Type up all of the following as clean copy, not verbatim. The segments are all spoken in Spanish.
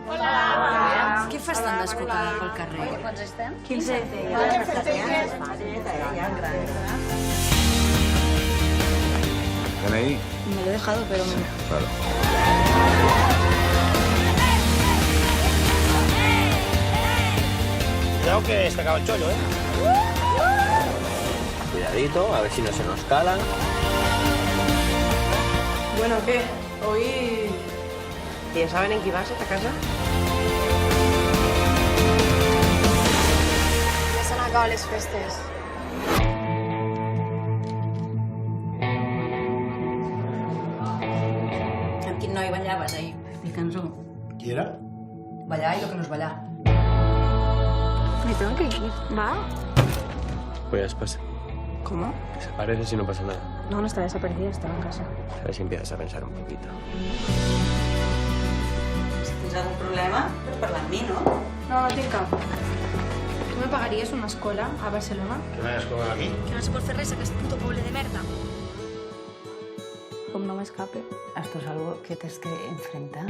Hola. Què fas tan descocada pel carrer? Quants estem? 15. ¿DNI? Me lo he dejado, pero... Claro. Cuidado que se acaba el chollo, ¿eh? Cuidadito, a ver si no se nos cala. Bueno, ¿qué? Hoy... ¿Ya saben en qué vas a esta casa? Ja s'han acabat les festes. Amb quin noi ballaves ahir? Mi cançó. ¿Qui era? Ballar i lo que no és ballar. Me tengo que ir. ¿Va? Pues ya se pasa. ¿Cómo? Desapareces y no pasa nada. No, no está desaparecida, estaba en casa. A ver si empiezas a pensar un poquito. Si tens algun problema, pots parlar amb mi, no? No, no tinc cap. Tu me pagaries una escola a Barcelona? ¿Que me has cobrado aquí? Que no se pot fer res, aquest puto poble de merda. Com no m'escape. Esto es algo que tienes que enfrentar.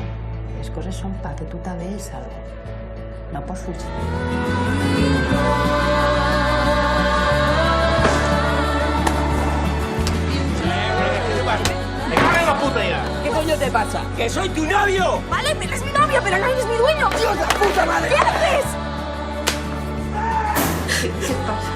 Las cosas son para que tú te veas algo. No por fugir. ¡Me cago en la puta ya! ¿Qué coño te pasa? ¡Que soy tu novio! Vale, eres mi novio, pero no eres mi dueño. ¡Dios, la puta madre! ¿Qué haces? ¿Qué pasa?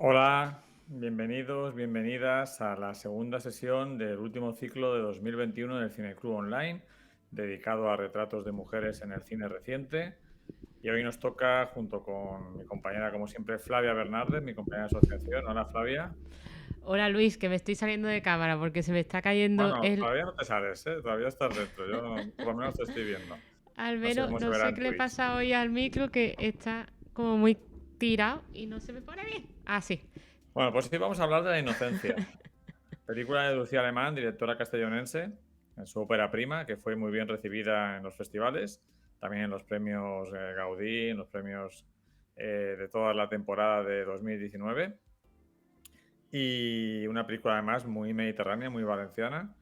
Hola, bienvenidos, bienvenidas a la segunda sesión del último ciclo de 2021 del Cineclub Online, dedicado a retratos de mujeres en el cine reciente. Y hoy nos toca, junto con mi compañera, como siempre, Flavia Bernardes, mi compañera de asociación. Hola, Flavia. Hola Luis, que me estoy saliendo de cámara porque se me está cayendo Bueno, el... todavía no te sales, ¿eh? Todavía estás dentro. Yo por lo menos te estoy viendo. Al No sé menos, cómo se no verá sé en qué le Twitch. pasa hoy al micro, que está como muy tirado y no se me pone bien. Ah, sí. Bueno, pues sí, vamos a hablar de La Inocencia. Película de Lucía Alemán, directora castellonense, en su ópera prima, que fue muy bien recibida en los festivales, también en los premios Gaudí, en los premios de toda la temporada de 2019. Y una película además muy mediterránea, muy valenciana.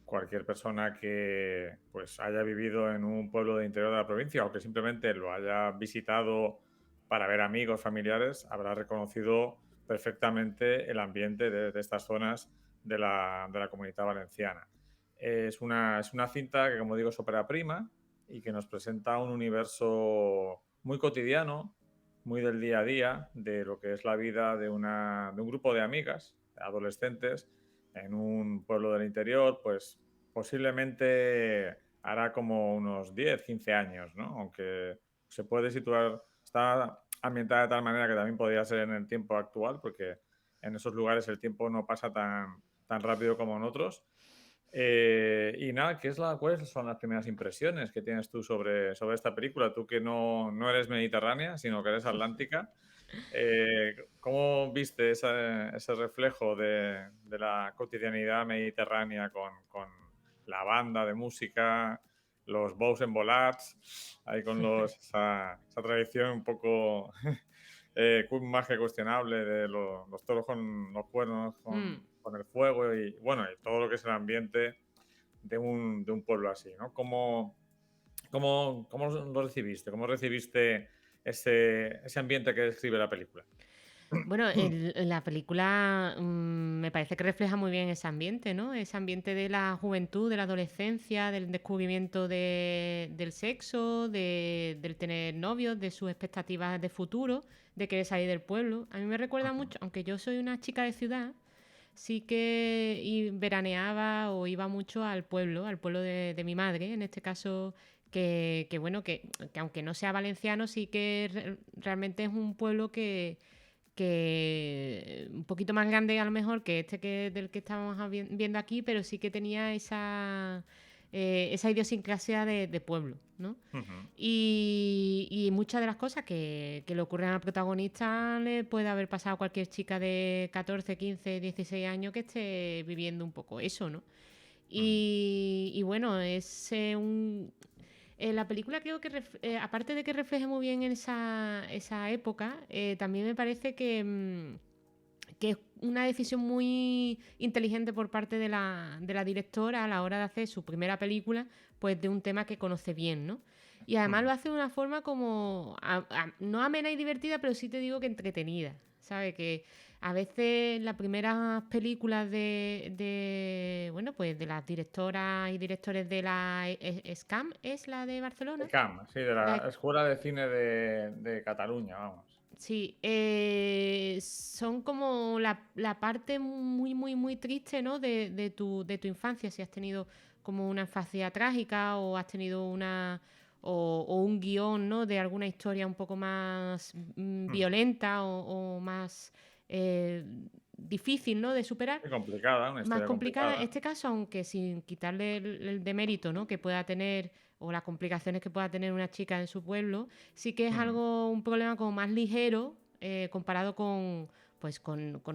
Cualquier persona que pues haya vivido en un pueblo de interior de la provincia o que simplemente lo haya visitado para ver amigos, familiares, habrá reconocido perfectamente el ambiente de estas zonas de la Comunidad Valenciana. Es una cinta que, como digo, es ópera prima y que nos presenta un universo muy cotidiano, muy del día a día, de lo que es la vida de un grupo de amigas, adolescentes, en un pueblo del interior, pues posiblemente hará como unos 10, 15 años, ¿no? Aunque se puede situar, está ambientada de tal manera que también podría ser en el tiempo actual, porque en esos lugares el tiempo no pasa tan rápido como en otros. Y nada, ¿cuáles son las primeras impresiones que tienes tú sobre esta película? Tú que no eres mediterránea, sino que eres atlántica. ¿Cómo viste ese reflejo de la cotidianidad mediterránea con la banda de música, los bous embolats, ahí con esa tradición un poco más que cuestionable de los toros con los cuernos, con el fuego y bueno, y todo lo que es el ambiente de un pueblo así, ¿no? ¿Cómo lo recibiste? ¿Cómo recibiste ese ambiente que describe la película? Bueno, la película me parece que refleja muy bien ese ambiente, ¿no? Ese ambiente de la juventud, de la adolescencia, del descubrimiento del sexo, del tener novios, de sus expectativas de futuro, de querer salir del pueblo. A mí me recuerda mucho, aunque yo soy una chica de ciudad, sí que veraneaba o iba mucho al pueblo de mi madre, en este caso, que bueno, que aunque no sea valenciano, sí que realmente es un pueblo que un poquito más grande a lo mejor que del que estábamos viendo aquí, pero sí que tenía esa idiosincrasia de pueblo, ¿no? Uh-huh. Y muchas de las cosas que le ocurren al protagonista le puede haber pasado a cualquier chica de 14, 15, 16 años que esté viviendo un poco eso, ¿no? Y bueno, es La película creo que, aparte de que refleje muy bien esa época, también me parece que es una decisión muy inteligente por parte de la directora a la hora de hacer su primera película, pues de un tema que conoce bien, ¿no? Y además lo hace de una forma como, no amena y divertida, pero sí te digo que entretenida, ¿sabes? Que a veces las primeras películas bueno, pues de las directoras y directores de la SCAM, ¿es la de Barcelona? ECAM, sí, de la Escuela de Cine de Cataluña, vamos. Sí, son como la parte muy, muy, muy triste, ¿no? de tu infancia, si has tenido como una infancia trágica o has tenido o un guión, ¿no? De alguna historia un poco más violenta o más difícil, ¿no? De superar. Muy complicada, una Más historia complicada. complicada. Este caso, aunque sin quitarle el demérito, ¿no? que pueda tener o las complicaciones que pueda tener una chica en su pueblo, sí que es un problema como más ligero comparado con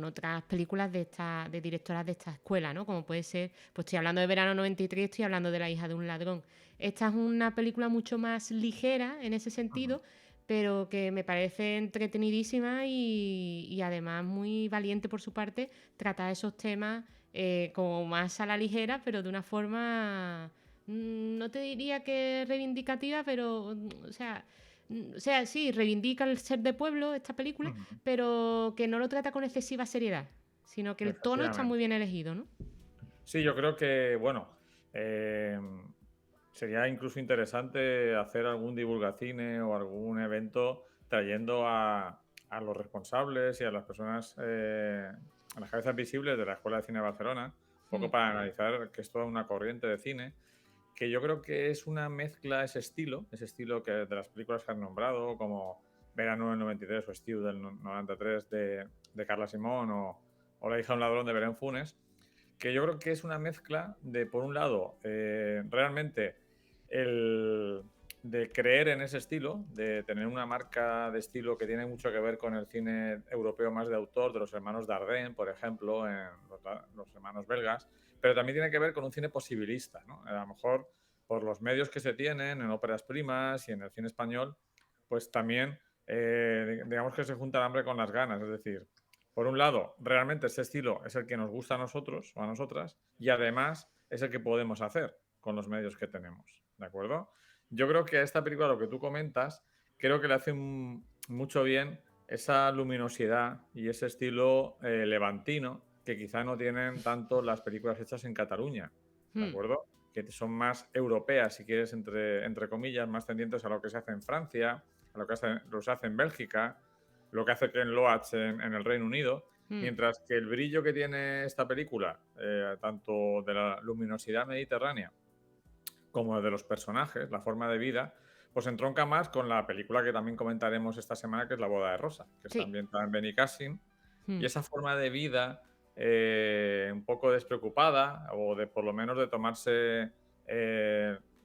otras películas de directoras de esta escuela, ¿no? Como puede ser, pues estoy hablando de Verano 93, estoy hablando de La hija de un ladrón. Esta es una película mucho más ligera en ese sentido, pero que me parece entretenidísima y además muy valiente por su parte tratar esos temas como más a la ligera, pero de una forma, no te diría que reivindicativa, pero, o sea, sí, reivindica el ser de pueblo esta película, pero que no lo trata con excesiva seriedad, sino que el tono está muy bien elegido, ¿no? Sí, yo creo que, bueno, sería incluso interesante hacer algún divulgacine o algún evento trayendo a los responsables y a las personas, a las cabezas visibles de la Escuela de Cine de Barcelona, un poco para analizar que es toda una corriente de cine, que yo creo que es una mezcla, ese estilo que de las películas que has nombrado, como Verano del 93 o Stew del 93 de Carla Simón o La hija de un ladrón de Belén Funes, que yo creo que es una mezcla de, por un lado, realmente de creer en ese estilo, de tener una marca de estilo que tiene mucho que ver con el cine europeo más de autor, de los hermanos Dardenne, por ejemplo, en los hermanos belgas, pero también tiene que ver con un cine posibilista, ¿no? A lo mejor por los medios que se tienen en óperas primas y en el cine español, pues también digamos que se junta el hambre con las ganas, es decir, por un lado, realmente este estilo es el que nos gusta a nosotros o a nosotras y además es el que podemos hacer con los medios que tenemos, ¿de acuerdo? Yo creo que a esta película, lo que tú comentas, creo que le hace mucho bien esa luminosidad y ese estilo levantino que quizá no tienen tanto las películas hechas en Cataluña, ¿de acuerdo? Que son más europeas, si quieres, entre comillas, más tendientes a lo que se hace en Francia, a lo que se hace en Bélgica, lo que hace Ken Loach en el Reino Unido, mientras que el brillo que tiene esta película, tanto de la luminosidad mediterránea como de los personajes, la forma de vida, pues entronca más con la película que también comentaremos esta semana, que es La boda de Rosa, que está ambientada en Benicàssim, y esa forma de vida un poco despreocupada, o de por lo menos de tomarse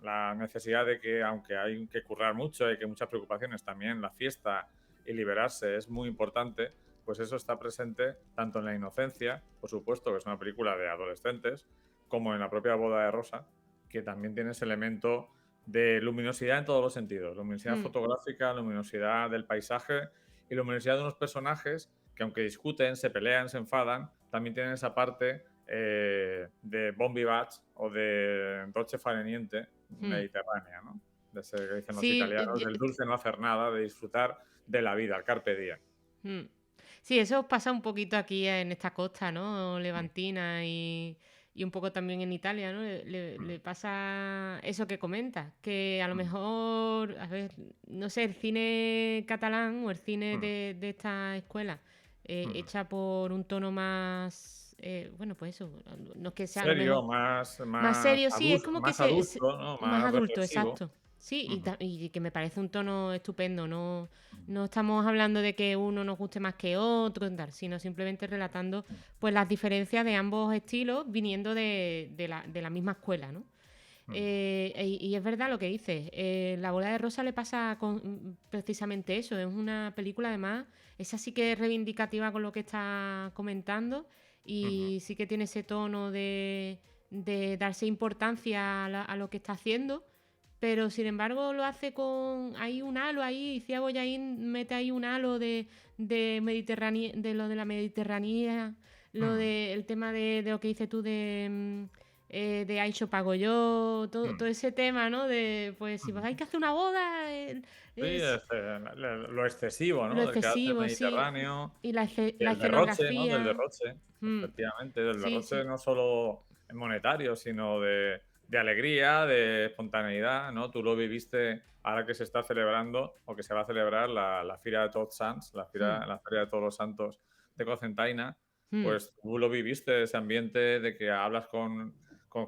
la necesidad de que, aunque hay que currar mucho, hay que muchas preocupaciones, también la fiesta y liberarse es muy importante, pues eso está presente tanto en La inocencia, por supuesto, que es una película de adolescentes, como en la propia Boda de Rosa, que también tiene ese elemento de luminosidad en todos los sentidos, luminosidad fotográfica, luminosidad del paisaje y luminosidad de unos personajes que, aunque discuten, se pelean, se enfadan, también tienen esa parte de bon vivage o de dolce far niente mediterránea, ¿no? De ese que dicen los italianos, del dulce no hacer nada, de disfrutar de la vida, el carpe diem. Sí, eso pasa un poquito aquí en esta costa, ¿no? Levantina y un poco también en Italia, ¿no? Le pasa eso que comentas, que a lo mejor, a ver, no sé, el cine catalán o el cine de esta escuela hecha por un tono más, bueno, pues eso, no es que sea serio, lo mejor, más serio, sí, es como más que adulto, ¿no? más adulto, reflexivo. exacto. Sí, y que me parece un tono estupendo. No estamos hablando de que uno nos guste más que otro, sino simplemente relatando pues las diferencias de ambos estilos viniendo de la misma escuela, ¿no? Y es verdad lo que dices. La boda de Rosa le pasa precisamente eso. Es una película, además, esa sí que es reivindicativa con lo que está comentando y sí que tiene ese tono de darse importancia a lo que está haciendo, pero sin embargo lo hace con... Hay un halo ahí, Cia Boyain mete ahí un halo de Mediterránea, de lo de la Mediterránea, el tema de lo que dices tú de Aisho pago yo, todo ese tema, ¿no? De, pues, si hay que hacer una boda... Sí, lo excesivo, ¿no? Lo Del que hace el excesivo, sí. Mediterráneo. Y la Y el derroche, ¿no? escenografía. Del derroche, efectivamente. Del Sí, derroche sí. no solo monetario, sino de alegría, de espontaneidad, ¿no? Tú lo viviste ahora que se está celebrando, o que se va a celebrar la Fira de Tots Sants, la Feria de Todos los Santos de Cocentaina, pues tú lo viviste, ese ambiente de que hablas con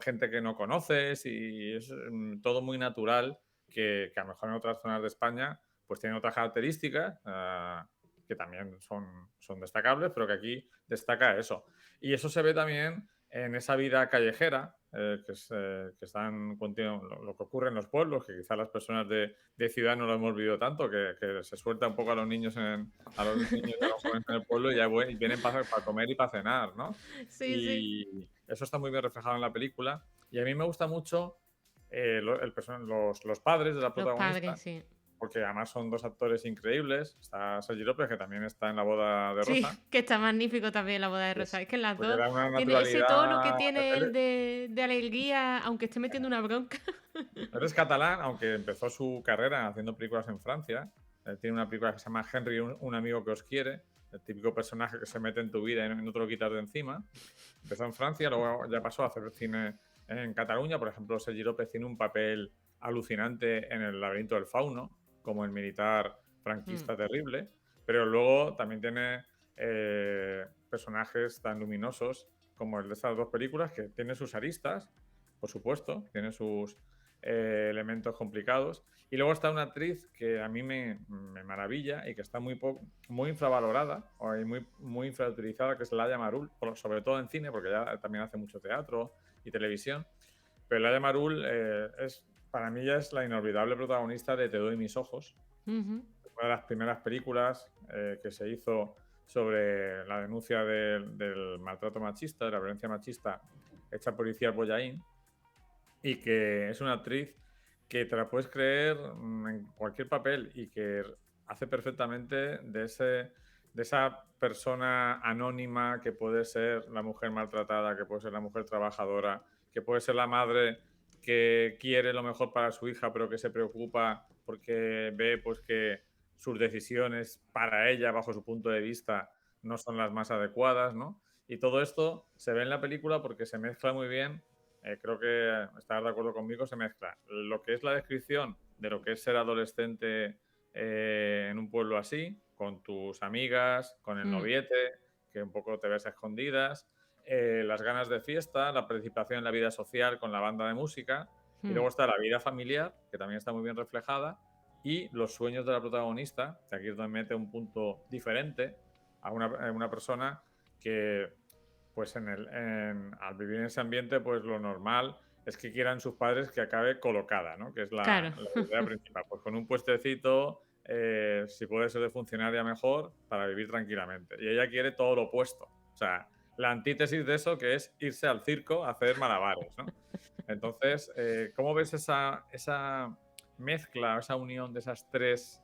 gente que no conoces y es todo muy natural, que a lo mejor en otras zonas de España pues tienen otras características que también son destacables, pero que aquí destaca eso. Y eso se ve también en esa vida callejera, que están lo que ocurre en los pueblos, que quizás las personas de ciudad no lo hemos vivido tanto, que se suelta un poco a los niños y a los jóvenes en el pueblo y vienen para comer y para cenar, ¿no? Sí. Eso está muy bien reflejado en la película. Y a mí me gusta mucho los padres de la protagonista. Los padres, sí. Porque además son dos actores increíbles. Está Sergi López, que también está en La boda de Rosa. Sí, que está magnífico también La boda de Rosa. Es que las dos tiene ese tono que tiene él de alegría, aunque esté metiendo una bronca. Él es catalán, aunque empezó su carrera haciendo películas en Francia. Tiene una película que se llama Henry, un amigo que os quiere. El típico personaje que se mete en tu vida y no te lo quitas de encima. Empezó en Francia, luego ya pasó a hacer cine en Cataluña. Por ejemplo, Sergi López tiene un papel alucinante en El laberinto del fauno, como el militar franquista terrible, pero luego también tiene personajes tan luminosos como el de estas dos películas, que tiene sus aristas, por supuesto, tiene sus elementos complicados. Y luego está una actriz que a mí me maravilla y que está muy infravalorada o muy infrautilizada, que es Laia Marul, sobre todo en cine, porque ella también hace mucho teatro y televisión. Pero Laia Marul para mí ya es la inolvidable protagonista de Te doy mis ojos. Una de las primeras películas que se hizo sobre la denuncia del maltrato machista, de la violencia machista, hecha por Iciar Boyain, y que es una actriz que te la puedes creer en cualquier papel y que hace perfectamente de esa persona anónima que puede ser la mujer maltratada, que puede ser la mujer trabajadora, que puede ser la madre que quiere lo mejor para su hija, pero que se preocupa porque ve pues que sus decisiones para ella, bajo su punto de vista, no son las más adecuadas, ¿no? Y todo esto se ve en la película porque se mezcla muy bien. Creo que estarás de acuerdo conmigo, se mezcla lo que es la descripción de lo que es ser adolescente en un pueblo así, con tus amigas, con el noviete, que un poco te ves a escondidas, las ganas de fiesta, la participación en la vida social con la banda de música, y luego está la vida familiar, que también está muy bien reflejada, y los sueños de la protagonista, que aquí es donde mete un punto diferente a una persona que, pues al vivir en ese ambiente, pues lo normal es que quieran sus padres que acabe colocada, ¿no? Que es la idea principal. Pues con un puestecito, si puede ser de funcionaria mejor, para vivir tranquilamente. Y ella quiere todo lo opuesto. O sea, la antítesis de eso, que es irse al circo a hacer malabares, ¿no? Entonces, ¿cómo ves esa mezcla, esa unión de esas tres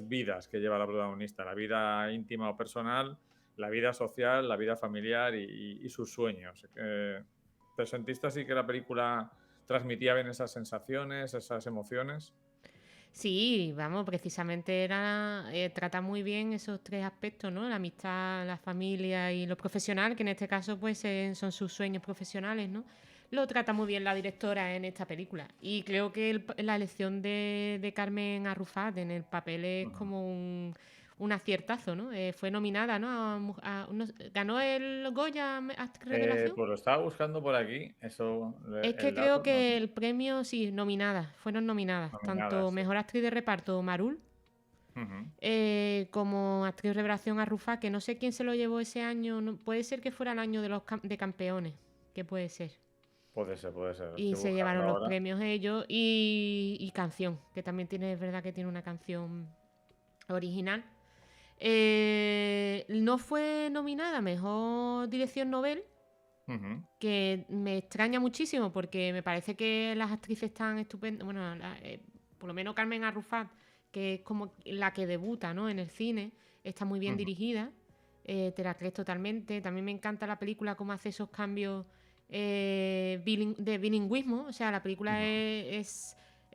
vidas que lleva la protagonista? La vida íntima o personal, la vida social, la vida familiar y sus sueños. ¿Te sentiste así que la película transmitía bien esas sensaciones, esas emociones? Sí, vamos, precisamente trata muy bien esos tres aspectos, ¿no? La amistad, la familia y lo profesional, que en este caso pues son sus sueños profesionales, ¿no? Lo trata muy bien la directora en esta película. Y creo que la elección de Carmen Arrufat en el papel es como un aciertazo, ¿no? Fue nominada, ¿no? ¿Ganó el Goya Actriz Revelación? Pues lo estaba buscando por aquí. Eso, es que creo que el premio, sí, fueron nominadas. Tanto sí. Mejor Actriz de Reparto Marul, como Actriz Revelación Arrufat, que no sé quién se lo llevó ese año. Puede ser que fuera el año de campeones, que puede ser. Puede ser. Y se llevaron los premios ellos. Y canción, que también es verdad que tiene una canción original. No fue nominada a Mejor Dirección Nobel, que me extraña muchísimo porque me parece que las actrices están estupendas. Bueno, por lo menos Carmen Arrufat, que es como la que debuta, ¿no?, en el cine, está muy bien dirigida. Te la crees totalmente. También me encanta la película, cómo hace esos cambios de bilingüismo. O sea, la película es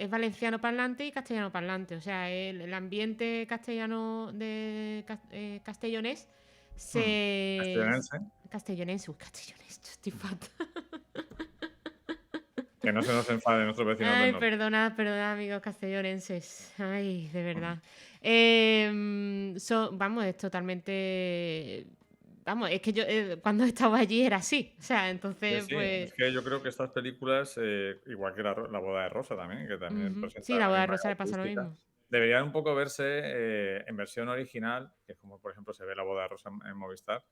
valenciano parlante y castellano parlante. O sea, el ambiente castellano de castellonés Castellonense, estoy fatal. Que no se nos enfade nuestros vecinos del Ay, norte. perdona, amigos castellonenses. Ay, de verdad. Vamos, es totalmente... Vamos, es que yo cuando estaba allí era así. O sea, entonces, Sí, pues... es que yo creo que estas películas, igual que la boda de Rosa también, que también presenta Sí, la boda de misma Rosa le pasa lo característica, mismo. deberían un poco verse en versión original, que es como por ejemplo se ve la boda de Rosa en Movistar,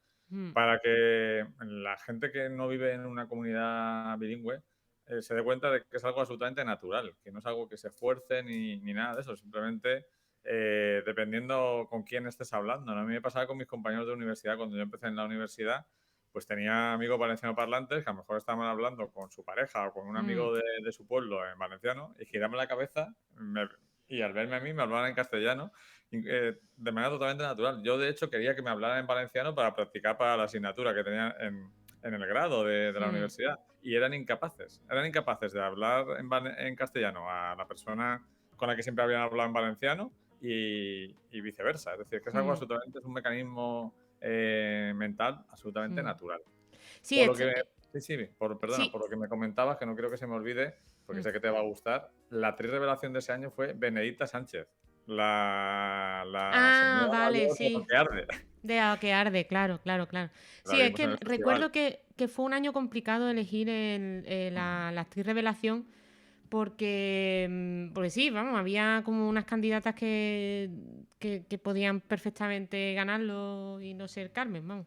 para que la gente que no vive en una comunidad bilingüe se dé cuenta de que es algo absolutamente natural, que no es algo que se esfuerce ni nada de eso, simplemente dependiendo con quién estés hablando, ¿no? A mí me pasaba con mis compañeros de universidad, cuando yo empecé en la universidad, pues tenía amigos valenciano parlantes que a lo mejor estaban hablando con su pareja o con un amigo de su pueblo en valenciano y girarme la cabeza y al verme a mí me hablaban en castellano de manera totalmente natural. Yo, de hecho, quería que me hablaran en valenciano para practicar para la asignatura que tenía en el grado de la universidad y eran incapaces de hablar en castellano a la persona con la que siempre habían hablado en valenciano y viceversa. Es decir, que es algo absolutamente, es un mecanismo mental absolutamente natural. Sí, Por lo que, perdona, sí. por lo que me comentabas, que no creo que se me olvide, porque sé que te va a gustar, la actriz revelación de ese año fue Benedicta Sánchez, la señora vale, mayor de sí. Lo que arde. De Lo que arde, claro. La Sí, es vimos en que el recuerdo festival. que fue un año complicado elegir la actriz revelación porque sí, vamos, había como unas candidatas que podían perfectamente ganarlo y no ser Carmen, vamos.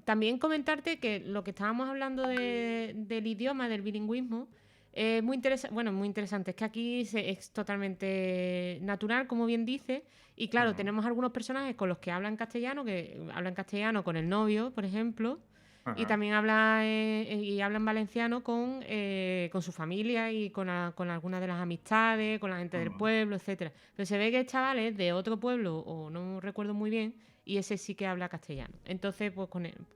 También comentarte que lo que estábamos hablando del idioma, del bilingüismo, es muy interesante. Es que aquí es totalmente natural, como bien dice, y claro, tenemos algunos personajes con los que hablan castellano con el novio, por ejemplo, y también hablan valenciano con su familia y con algunas de las amistades, con la gente del pueblo, etcétera. Pero se ve que el chaval es de otro pueblo, o no recuerdo muy bien, y ese sí que habla castellano. Entonces, pues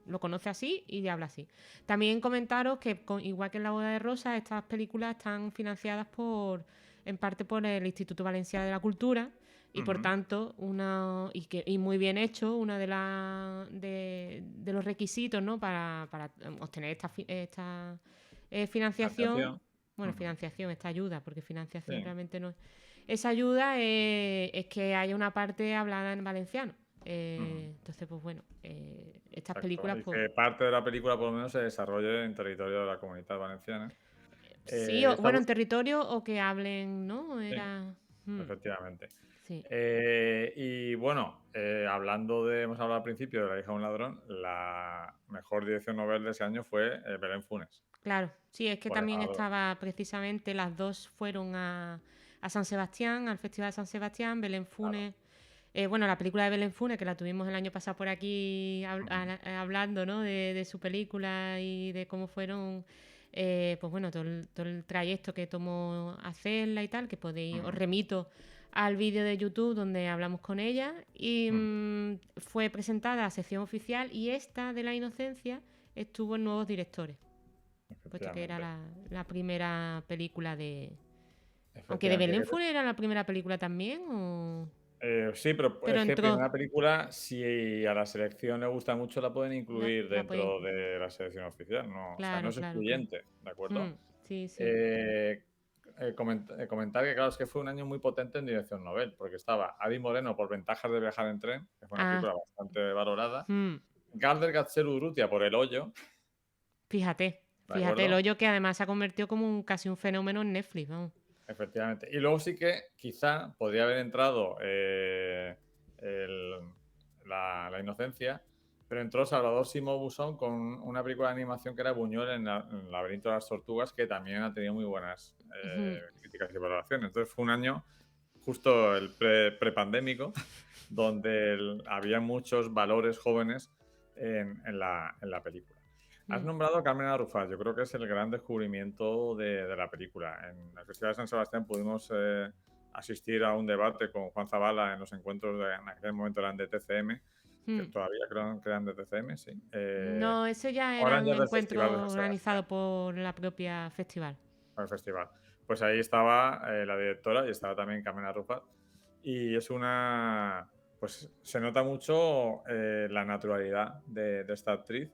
lo conoce así y habla así. También comentaros que, igual que en La boda de Rosa, estas películas están financiadas en parte por el Instituto Valenciano de la Cultura y por tanto, y muy bien hecho, uno de los requisitos, ¿no?, para obtener esta financiación. Bueno, financiación, esta ayuda, porque financiación realmente no es. Esa ayuda es que haya una parte hablada en valenciano. Entonces, pues bueno, estas películas... Y pues, que parte de la película, por lo menos, se desarrolle en territorio de la Comunidad Valenciana. sí, en territorio o que hablen, ¿no? Era... Efectivamente. Sí. Y bueno, hemos hablado al principio de La hija de un ladrón, la mejor dirección novel de ese año fue Belén Funes. Claro, sí, es que Por también ejemplo, estaba precisamente, las dos fueron a San Sebastián, al Festival de San Sebastián, Belén Funes. Bueno, la película de Belén Funes, que la tuvimos el año pasado por aquí hablando, ¿no?, de su película y de cómo fueron, pues bueno, todo el trayecto que tomó hacerla y tal, que os remito al vídeo de YouTube donde hablamos con ella, y fue presentada a sección oficial, y esta de La inocencia estuvo en Nuevos Directores, puesto que era la primera película de... Aunque de Belén Funes era la primera película también, ¿o...? Sí, pero es que entró. primera película, si a la selección le gusta mucho, la pueden incluir La pueden dentro de la selección oficial, ¿no? O sea, Claro, no es excluyente, ¿de acuerdo? Sí. Comentar que, claro, es que fue un año muy potente en dirección novel, porque estaba Adi Moreno por Ventajas de viajar en tren, que fue una película bastante valorada, Galder Gaztelu Urrutia por El hoyo. Fíjate, El hoyo, que además se ha convertido como casi un fenómeno en Netflix, ¿no? Efectivamente. Y luego sí que quizá podría haber entrado la inocencia, pero entró Salvador Simó Busón con una película de animación que era Buñuel en el laberinto de las tortugas, que también ha tenido muy buenas críticas y valoraciones. Entonces fue un año justo el prepandémico, donde había muchos valores jóvenes en la película. Has Mm. nombrado a Carmen Arrufat, yo creo que es el gran descubrimiento de la película. En el Festival de San Sebastián pudimos asistir a un debate con Juan Zabala en los encuentros en aquel momento eran de TCM, que Mm. todavía creo que eran de TCM, sí. No, ese ya Ahora eran ya del Festival de encuentros San Sebastián, organizados por la propia festival. al festival. Pues ahí estaba la directora y estaba también Carmen Arrufat. Y es pues se nota mucho la naturalidad de esta actriz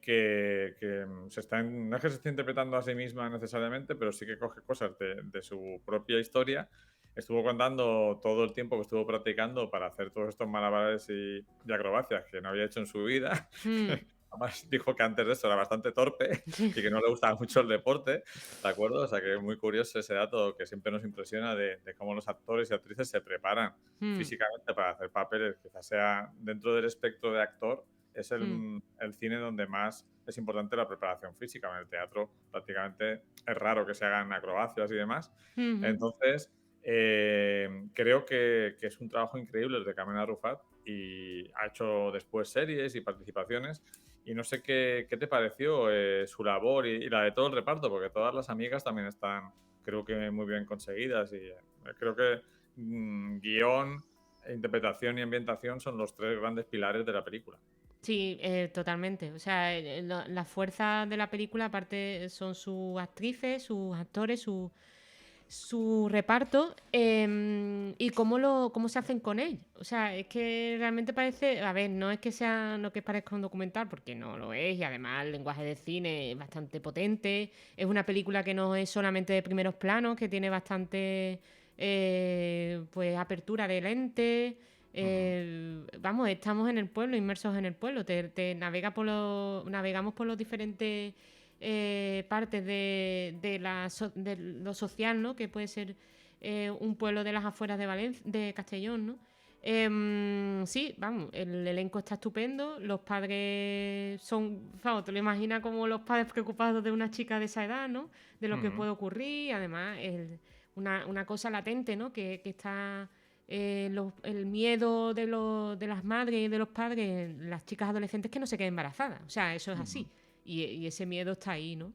que no es que se esté interpretando a sí misma necesariamente, pero sí que coge cosas de su propia historia. Estuvo contando todo el tiempo que estuvo practicando para hacer todos estos malabares y acrobacias que no había hecho en su vida. Mm. Además dijo que antes de eso era bastante torpe y que no le gustaba mucho el deporte, ¿de acuerdo? O sea que es muy curioso ese dato que siempre nos impresiona de cómo los actores y actrices se preparan Mm. físicamente para hacer papeles, quizás sea dentro del espectro de actor, es Mm. el cine donde más es importante la preparación física. En el teatro prácticamente es raro que se hagan acrobacias y demás. Ujú. Entonces, creo que es un trabajo increíble el de Carmen Arrufat y ha hecho después series y participaciones. Y no sé qué te pareció su labor y la de todo el reparto, porque todas las amigas también están, creo que muy bien conseguidas. Y creo que guión, interpretación y ambientación son los tres grandes pilares de la película. Sí, totalmente. O sea, la fuerza de la película, aparte, son sus actrices, sus actores, su reparto y cómo se hacen con él. O sea, es que realmente parece, a ver, no es que sea, no que parezca un documental, porque no lo es, y además el lenguaje de cine es bastante potente. Es una película que no es solamente de primeros planos, que tiene bastante pues apertura de lente. Vamos, estamos en el pueblo, inmersos en el pueblo. Navegamos por los diferentes partes de lo social, ¿no? Que puede ser un pueblo de las afueras de Castellón, ¿no? Sí, vamos, el elenco está estupendo, los padres vamos, te lo imaginas como los padres preocupados de una chica de esa edad, ¿no? De lo que puede ocurrir, además una cosa latente, ¿no? Que está el miedo de las madres y de los padres, las chicas adolescentes, que no se queden embarazadas, o sea, eso es así. Y ese miedo está ahí, ¿no?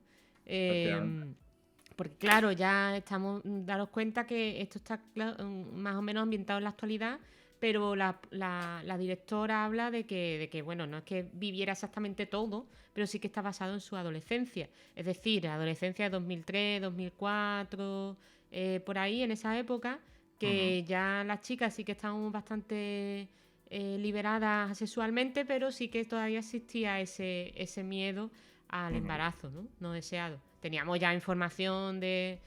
Porque claro, ya daros cuenta que esto está más o menos ambientado en la actualidad, pero la directora habla de que, bueno, no es que viviera exactamente todo, pero sí que está basado en su adolescencia. Es decir, adolescencia de 2003, 2004, por ahí, en esa época, que ya las chicas sí que estaban bastante liberadas sexualmente, pero sí que todavía existía ese miedo al embarazo, ¿no? No deseado. Teníamos ya información de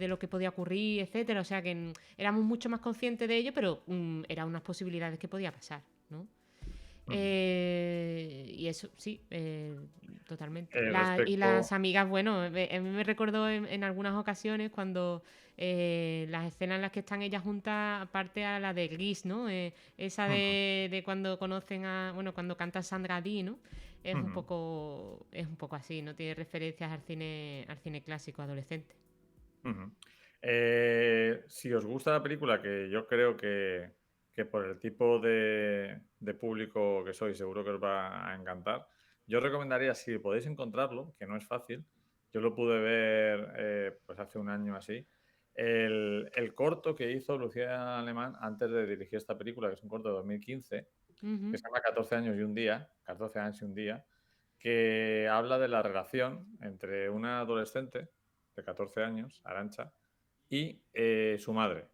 lo que podía ocurrir, etcétera, o sea que éramos mucho más conscientes de ello, pero eran unas posibilidades que podía pasar, ¿no? Y eso, sí, totalmente. Y las amigas, bueno, a mí me recordó en algunas ocasiones cuando las escenas en las que están ellas juntas, aparte a la de Gris, ¿no? Esa de cuando conocen cuando canta Sandra Dee, ¿no? Es un poco así, ¿no? Tiene referencias al cine clásico adolescente. Si os gusta la película, que yo creo que por el tipo de público que sois, seguro que os va a encantar. Yo recomendaría, si podéis encontrarlo, que no es fácil, yo lo pude ver pues hace un año así, el corto que hizo Lucía Alemán antes de dirigir esta película, que es un corto de 2015, que se llama 14 años y un día, que habla de la relación entre una adolescente de 14 años, Arantxa, y su madre.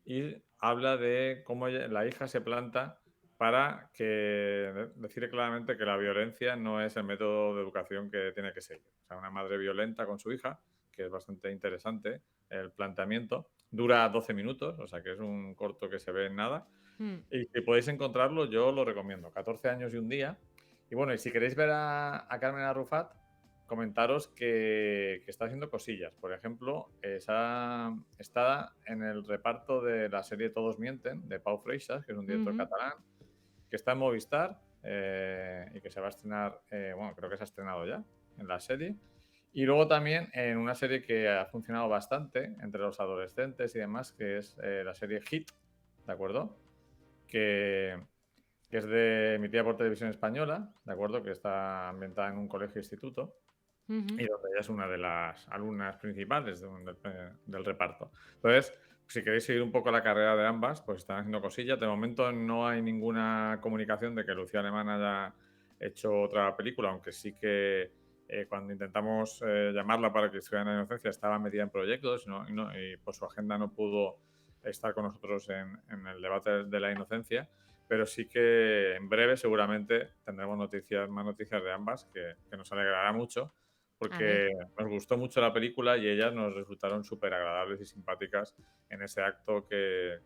Y habla de cómo la hija se planta para decir claramente que la violencia no es el método de educación que tiene que seguir. O sea, una madre violenta con su hija, que es bastante interesante el planteamiento. Dura 12 minutos, o sea que es un corto que se ve en nada. Y si podéis encontrarlo, yo lo recomiendo. 14 años y un día. Y bueno, y si queréis ver a Carmen Arrufat, comentaros que está haciendo cosillas. Por ejemplo, está en el reparto de la serie Todos mienten, de Pau Freixas, que es un director catalán, que está en Movistar y que se va a estrenar, creo que se ha estrenado ya en la serie. Y luego también en una serie que ha funcionado bastante entre los adolescentes y demás, que es la serie Hit, ¿de acuerdo? Que que es de emitida por Televisión Española, ¿de acuerdo? Que está ambientada en un colegio-instituto Ujú. y donde ella es una de las alumnas principales del reparto. Entonces, si queréis seguir un poco la carrera de ambas, pues están haciendo cosillas. De momento no hay ninguna comunicación de que Lucía Alemán haya hecho otra película, aunque sí que cuando intentamos llamarla para que estuviera en la inocencia estaba metida en proyectos y por su agenda no pudo estar con nosotros en el debate de la inocencia, pero sí que en breve seguramente tendremos más noticias de ambas que nos alegrará mucho A ver. porque nos gustó mucho la película y ellas nos resultaron súper agradables y simpáticas en ese acto que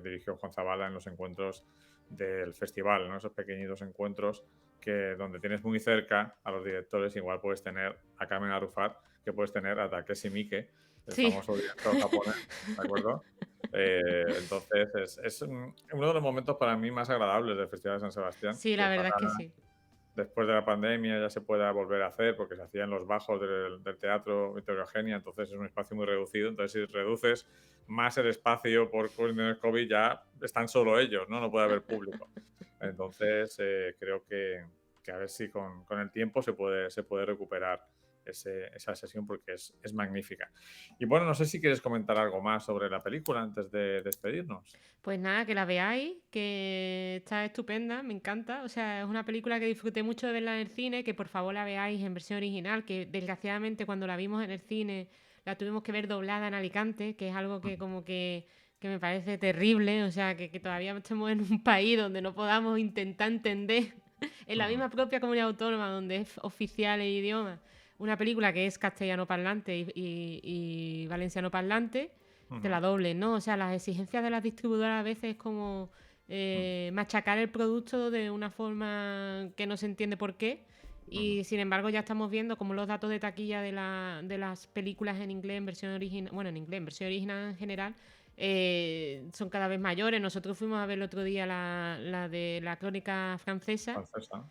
dirigió Juan Zabala en los encuentros del festival, ¿no? Esos pequeñitos encuentros donde tienes muy cerca a los directores, igual puedes tener a Carmen Arrufat, que puedes tener a Takeshi Miike, el Sí. famoso director japonés, ¿de acuerdo? Entonces es uno de los momentos para mí más agradables del Festival de San Sebastián, Sí, que la verdad es que ojalá sí. después de la pandemia ya se pueda volver a hacer, porque se hacía en los bajos del Teatro Víctor Eugenia, entonces es un espacio muy reducido, entonces si reduces más el espacio por cuestiones COVID ya están solo ellos, ¿no? No puede haber público. Entonces creo que a ver si con el tiempo se puede recuperar esa sesión porque es magnífica. Y bueno, no sé si quieres comentar algo más sobre la película antes de despedirnos. Pues nada, que la veáis, que está estupenda, me encanta. O sea, es una película que disfruté mucho de verla en el cine, que por favor la veáis en versión original, que desgraciadamente cuando la vimos en el cine la tuvimos que ver doblada en Alicante, que es algo que como que me parece terrible. O sea, que todavía estemos en un país donde no podamos intentar entender en la misma propia comunidad autónoma donde es oficial el idioma, una película que es castellano parlante y valenciano parlante, te la doblen, ¿no? O sea, las exigencias de las distribuidoras a veces es como machacar el producto de una forma que no se entiende por qué. Y sin embargo ya estamos viendo como los datos de taquilla de las películas en inglés en versión original, bueno, en inglés, en versión original en general, son cada vez mayores. Nosotros fuimos a ver el otro día la de la crónica francesa. Francesa.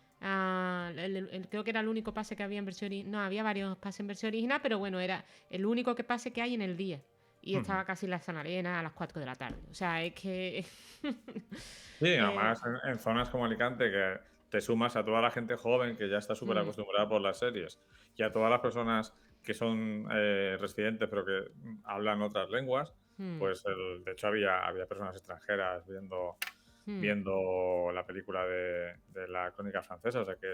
Creo que era el único pase que había en versión original. No, había varios pases en versión original, pero bueno, era el único pase que hay en el día. Y estaba casi en la San Arena a las 4 de la tarde. O sea, es que... Sí, además en zonas como Alicante, que te sumas a toda la gente joven que ya está súper acostumbrada por las series y a todas las personas que son residentes pero que hablan otras lenguas, pues de hecho había personas extranjeras viendo la película de la crónica francesa, o sea que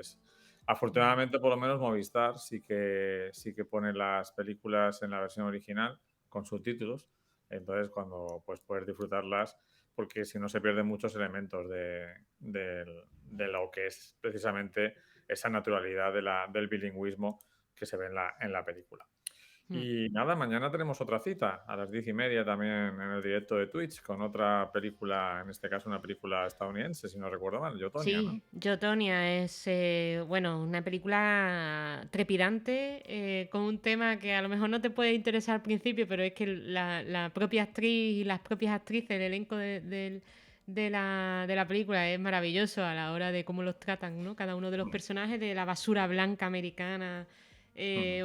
afortunadamente por lo menos Movistar sí que pone las películas en la versión original con subtítulos, entonces cuando pues puedes disfrutarlas, porque si no se pierden muchos elementos de lo que es precisamente esa naturalidad del bilingüismo que se ve en la película. Y nada, mañana tenemos otra cita a las 10:30 también en el directo de Twitch con otra película, en este caso una película estadounidense, si no recuerdo mal, Yo, Tonya, ¿no? Sí, Yo, Tonya es bueno, una película trepidante, con un tema que a lo mejor no te puede interesar al principio, pero es que la propia actriz y las propias actrices, el elenco de la película es maravilloso a la hora de cómo los tratan, ¿no? Cada uno de los personajes de la basura blanca americana,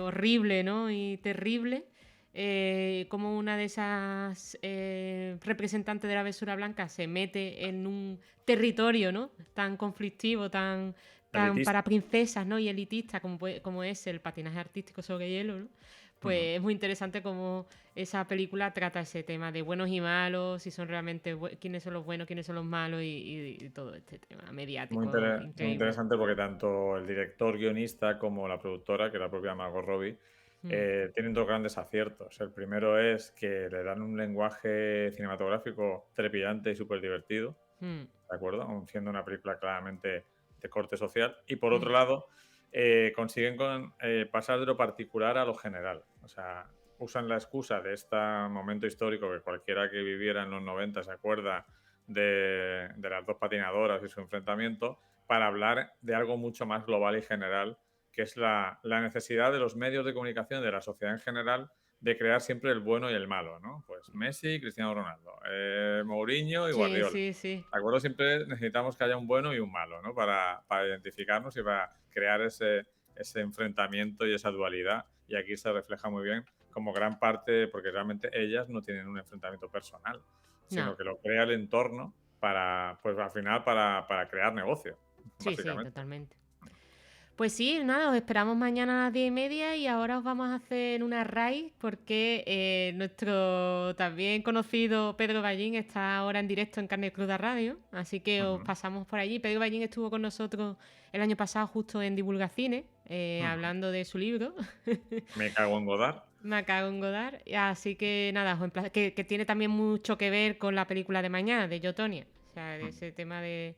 horrible, ¿no? Y terrible. Como una de esas representantes de la basura blanca se mete en un territorio, ¿no? Tan conflictivo, tan para princesas, ¿no? Y elitista como es el patinaje artístico sobre hielo, ¿no? Pues es muy interesante cómo esa película trata ese tema de buenos y malos, si son realmente quiénes son los buenos, quiénes son los malos y todo este tema mediático. Muy interesante porque tanto el director, guionista como la productora, que es la propia Margot Robbie, tienen dos grandes aciertos. El primero es que le dan un lenguaje cinematográfico trepidante y súper divertido, ¿de acuerdo? Aun siendo una película claramente de corte social. Y por otro lado, consiguen pasar de lo particular a lo general. O sea, usan la excusa de este momento histórico que cualquiera que viviera en los 90 se acuerda de las dos patinadoras y su enfrentamiento, para hablar de algo mucho más global y general, que es la necesidad de los medios de comunicación, de la sociedad en general, de crear siempre el bueno y el malo, ¿no? Pues Messi y Cristiano Ronaldo, Mourinho y Guardiola. Sí. ¿De acuerdo? Siempre necesitamos que haya un bueno y un malo, ¿no? Para identificarnos y para crear ese enfrentamiento y esa dualidad. Y aquí se refleja muy bien como gran parte, porque realmente ellas no tienen un enfrentamiento personal, sino que lo crea el entorno para, pues al final, para crear negocio, Sí, sí, básicamente. totalmente. Pues sí, nada, os esperamos mañana a las 10:30 y ahora os vamos a hacer una raid porque nuestro también conocido Pedro Ballín está ahora en directo en Carne Cruda Radio, así que os Ujú. pasamos por allí. Pedro Ballín estuvo con nosotros el año pasado justo en Divulgacine, Ujú. hablando de su libro, Me cago en Godard. Me cago en Godard, así que nada, que tiene también mucho que ver con la película de mañana, de Yo, Tonya. O sea, de ese tema de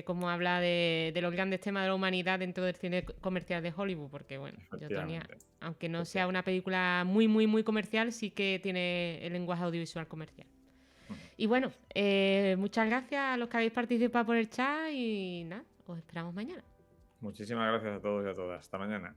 cómo habla de los grandes temas de la humanidad dentro del cine comercial de Hollywood, porque bueno, Yo, Tonya, Efectivamente. aunque no sea una película muy, muy, muy comercial, sí que tiene el lenguaje audiovisual comercial. Ujú. Y bueno, muchas gracias a los que habéis participado por el chat y nada, os esperamos mañana. Muchísimas gracias a todos y a todas. Hasta mañana.